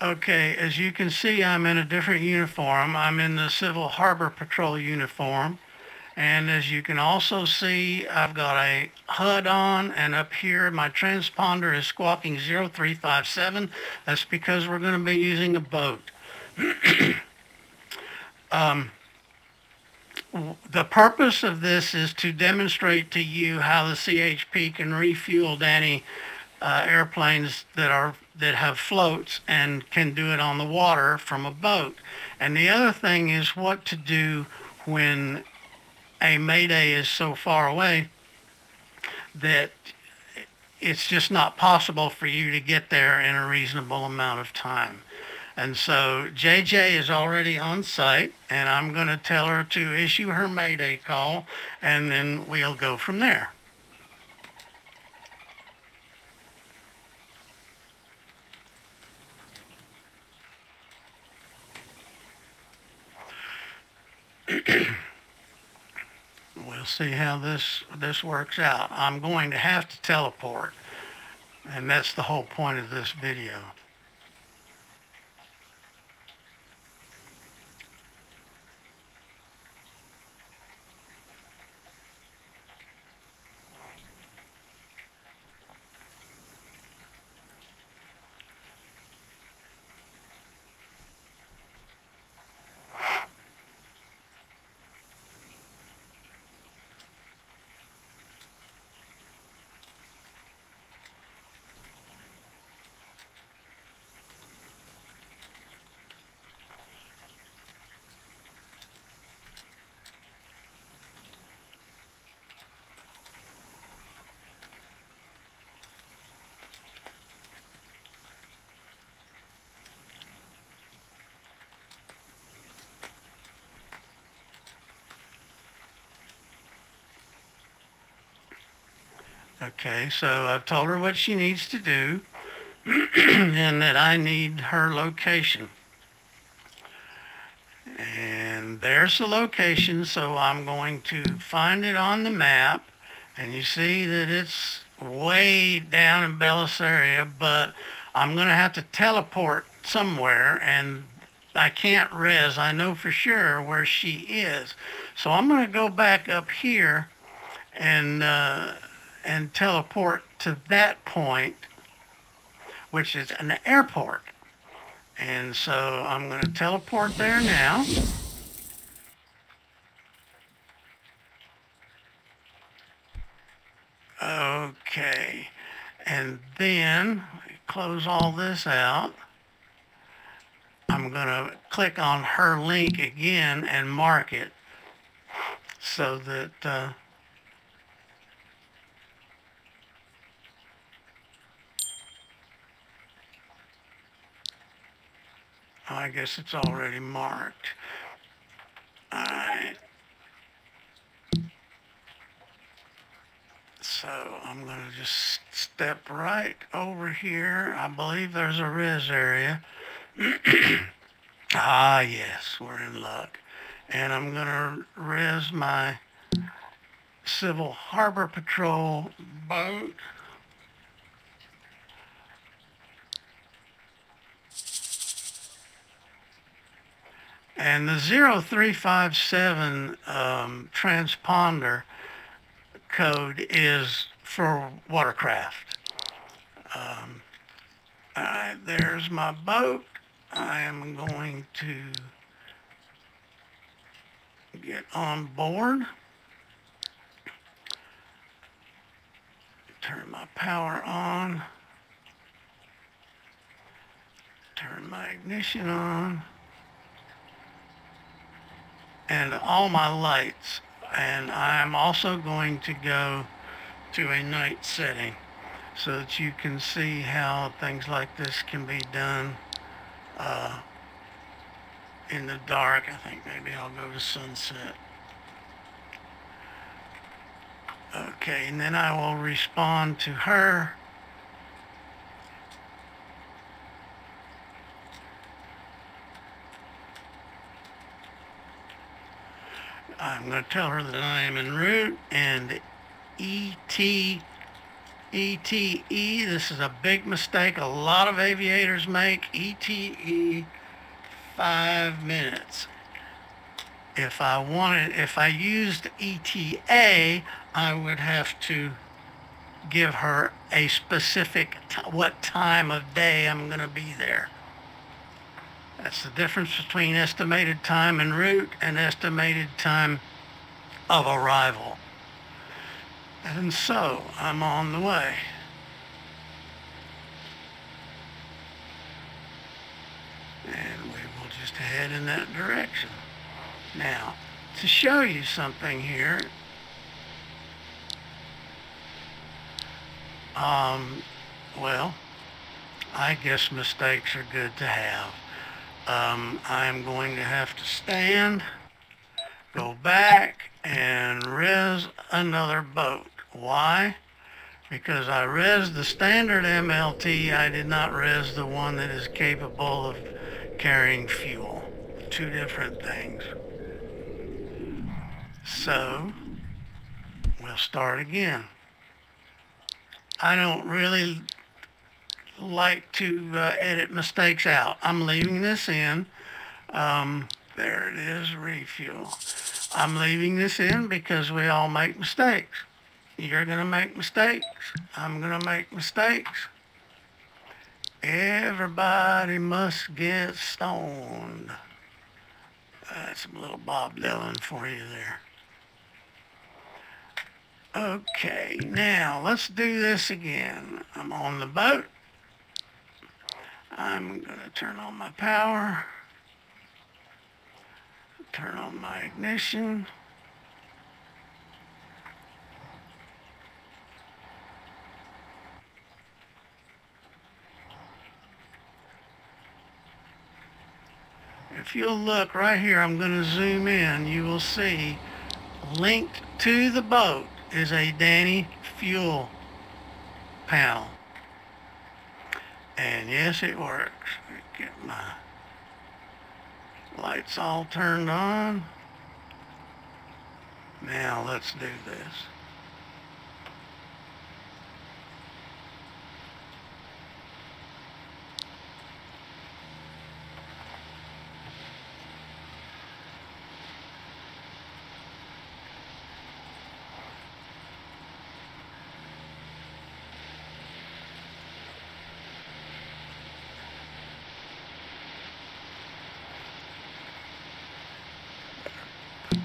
Okay, as you can see, I'm in a different uniform. I'm in the Civil Harbor Patrol uniform. And as you can also see, I've got a HUD on, and up here my transponder is squawking 0357. That's because we're going to be using a boat. The purpose of this is to demonstrate to you how the CHP can refuel Dani airplanes that have floats and can do it on the water from a boat. And the other thing is what to do when a Mayday is so far away that it's just not possible for you to get there in a reasonable amount of time. And so JJ is already on site, and I'm going to tell her to issue her Mayday call, and then we'll go from there. We'll see how this works out. I'm going to have to teleport, and that's the whole point of this video. Okay, so I've told her what she needs to do and that I need her location. And there's the location, so I'm going to find it on the map. And you see that it's way down in Bellis area, but I'm going to have to teleport somewhere, and I can't res. I know for sure where she is. So I'm going to go back up here and teleport to that point, which is an airport. And so I'm going to teleport there now. Okay, and then close all this out. I'm going to click on her link again and mark it so that I guess it's already marked. Alright. So I'm going to just step right over here. I believe there's a res area. Ah, yes, we're in luck. And I'm going to res my Civil Harbor Patrol boat. And the 0357 transponder code is for watercraft. All right, there's my boat. I am going to get on board. Turn my power on. Turn my ignition on. And all my lights. And I'm also going to go to a night setting so that you can see how things like this can be done in the dark. I think maybe I'll go to sunset. Okay, and then I will respond to her. I'm going to tell her that I am en route, and ETE ETE, this is a big mistake a lot of aviators make. ETE, 5 minutes. If I used ETA, I would have to give her a specific what time of day I'm going to be there. That's the difference between estimated time en route and estimated time of arrival. And so I'm on the way. And we will just head in that direction. Now, to show you something here, well, I guess mistakes are good to have. I'm going to have to stand, go back, and res another boat. Why? Because I res the standard MLT, I did not res the one that is capable of carrying fuel. Two different things. So, we'll start again. I don't really like to edit mistakes out. I'm leaving this in. There it is, refuel. I'm leaving this in because we all make mistakes. You're going to make mistakes. I'm going to make mistakes. Everybody must get stoned. That's a little Bob Dylan for you there. Okay, now let's do this again. I'm on the boat. I'm going to turn on my power. Turn on my ignition. If you'll look right here, I'm going to zoom in. You will see linked to the boat is a Dani fuel panel. And yes, it works. Get my lights all turned on. Now let's do this.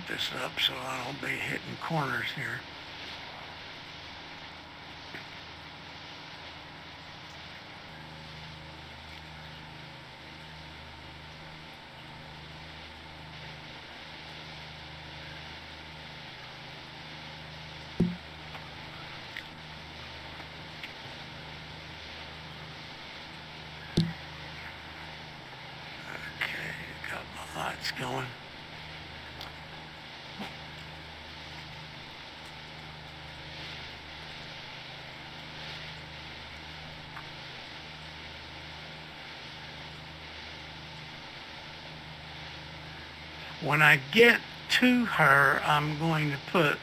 This up so I don't be hitting corners here. Okay, got my lights going. When I get to her, I'm going to put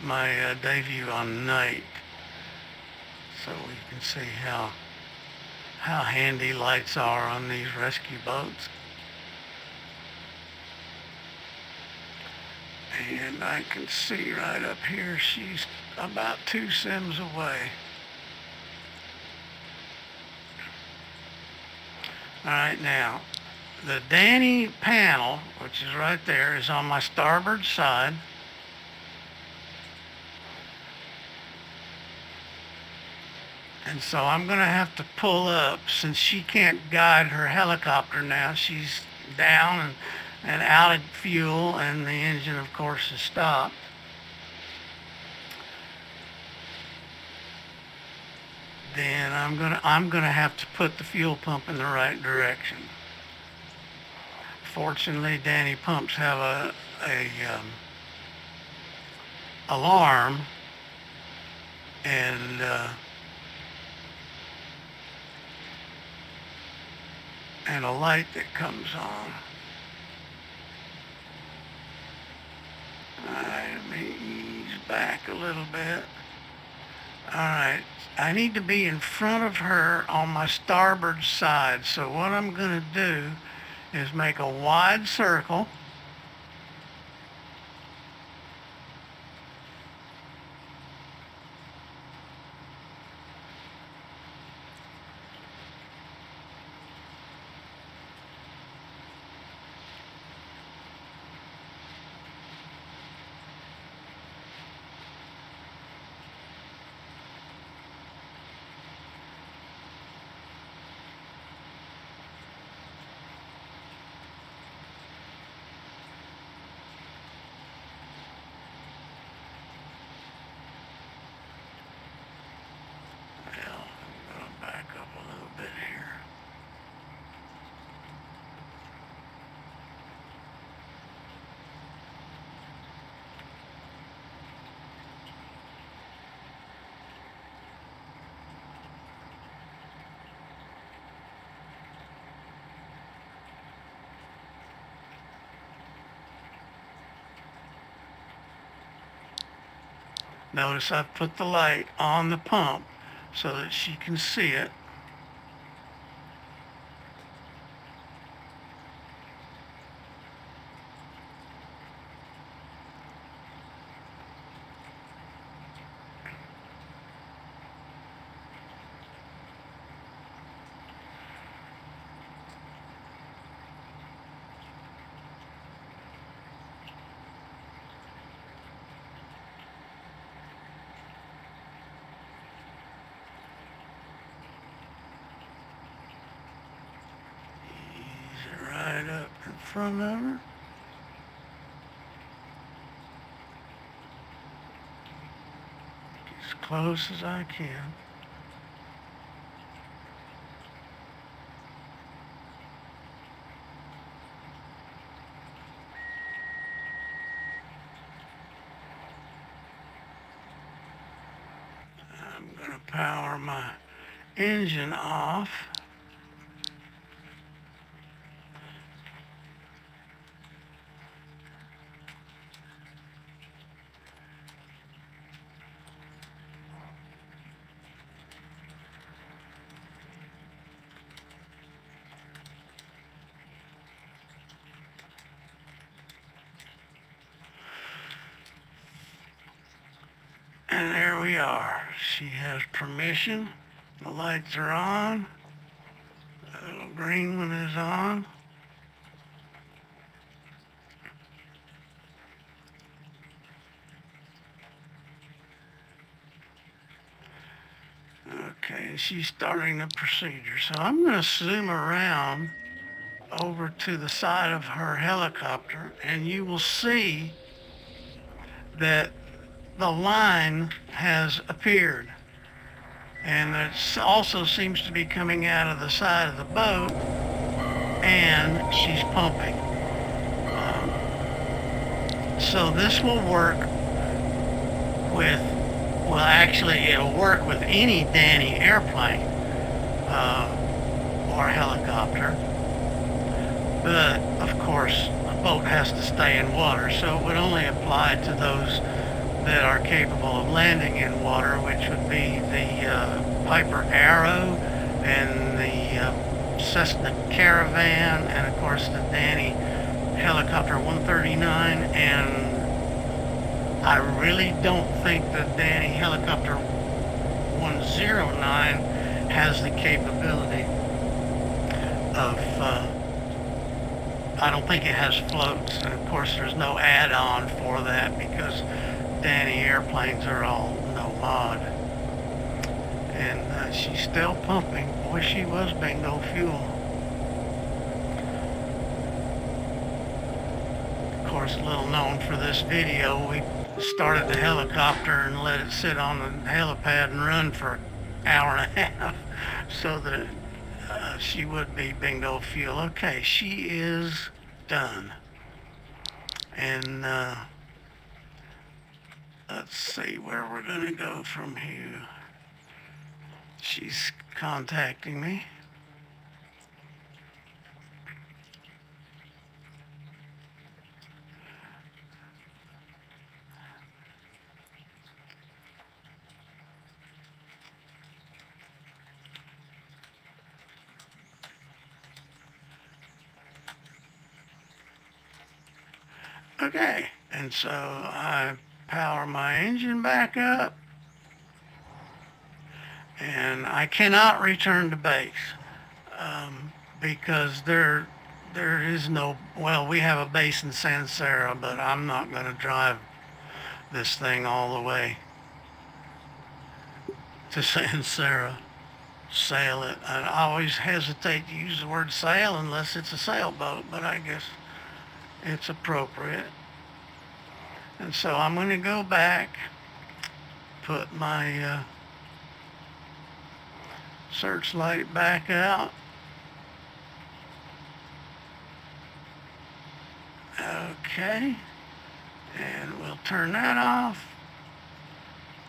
my day view on night so we can see how handy lights are on these rescue boats. And I can see right up here she's about 2 sims away. All right, now, the Dani panel, which is right there, is on my starboard side. And so I'm going to have to pull up, since she can't guide her helicopter now. She's down and out of fuel, and the engine, of course, is stopped. Then I'm gonna have to put the fuel pump in the right direction. Fortunately, Dani pumps have a alarm and a light that comes on. Alright, let me ease back a little bit. Alright, I need to be in front of her on my starboard side. So what I'm going to do is make a wide circle. Notice I've put the light on the pump so that she can see it. Right up in front of her. As close as I can. I'm going to power my engine off. And there we are. She has permission. The lights are on. The little green one is on. Okay, she's starting the procedure. So I'm going to zoom around over to the side of her helicopter, and you will see that the line has appeared, and it also seems to be coming out of the side of the boat, and she's pumping. So this will work with, well, actually it'll work with any Dani airplane or helicopter, but of course the boat has to stay in water, so it would only apply to those that are capable of landing in water, which would be the Piper Arrow and the Cessna Caravan, and of course the Dani Helicopter 139. And I really don't think the Dani Helicopter 109 has the capability of, I don't think it has floats, and of course there's no add-on for that because Dani airplanes are all no mod. And she's still pumping. Boy, she was bingo fuel. Of course, little known for this video, we started the helicopter and let it sit on the helipad and run for an hour and a half so that she would be bingo fuel. Okay, she is done. And let's see where we're going to go from here. She's contacting me. Okay, and so I power my engine back up, and I cannot return to base because there is no, well, we have a base in San Sara, but I'm not going to drive this thing all the way to San Sara, sail it. I always hesitate to use the word sail unless it's a sailboat, but I guess it's appropriate. And so I'm going to go back, put my searchlight back out. Okay, and we'll turn that off,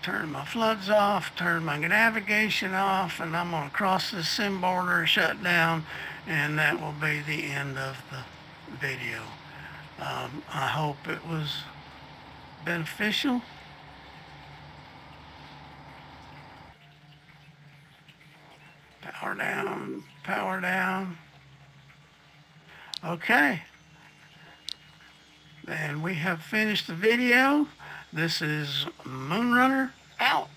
turn my floods off, turn my navigation off, and I'm going to cross this sim border and shut down, and that will be the end of the video. I hope it was beneficial. Power down, power down. Okay. And we have finished the video. This is Moonrunner out.